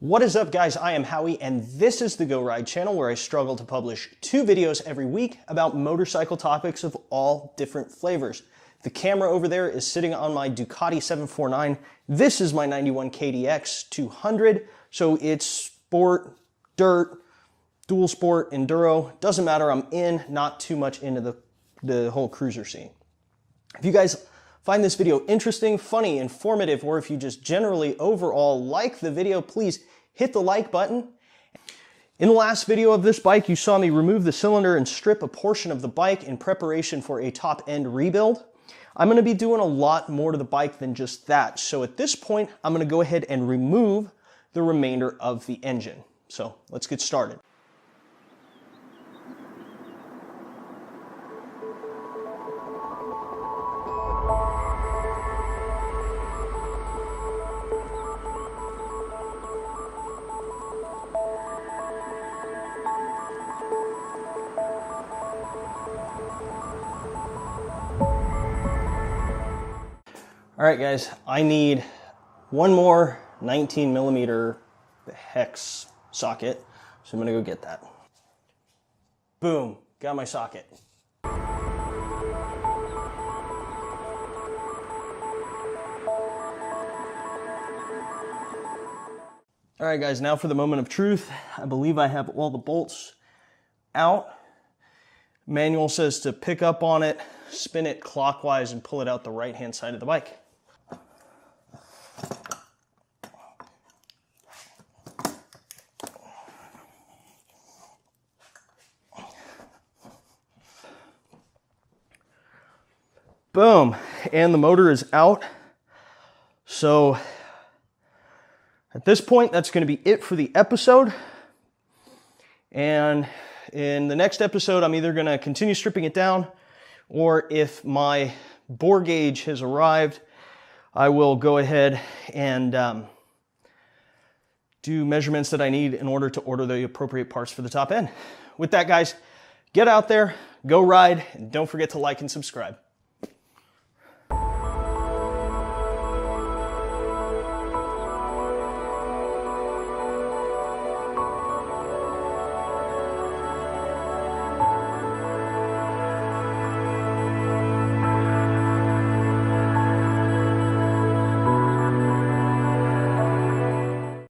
What is up, guys? I am Howie, and this is the Go Ride channel where I struggle to publish 2 videos every week about motorcycle topics of all different flavors. The camera over there is sitting on my Ducati 749. This is my 91 KDX200, so it's sport, dirt, dual sport, enduro. Doesn't matter, I'm not too much into the whole cruiser scene. If you guys find this video interesting, funny, informative, or if you just generally overall like the video, please hit the like button. In the last video of this bike, you saw me remove the cylinder and strip a portion of the bike in preparation for a top-end rebuild. I'm going to be doing a lot more to the bike than just that. So at this point, I'm going to go ahead and remove the remainder of the engine. So let's get started. All right, guys, I need one more 19mm hex socket, so I'm gonna go get that. Boom, got my socket. All right, guys, now for the moment of truth. I believe I have all the bolts out. Manual says to pick up on it, spin it clockwise, and pull it out the right-hand side of the bike. Boom, and the motor is out. So at this point, that's going to be it for the episode. And in the next episode, I'm either going to continue stripping it down, or if my bore gauge has arrived, I will go ahead and do measurements that I need in order to order the appropriate parts for the top end. With that, guys, get out there, go ride, and don't forget to like and subscribe.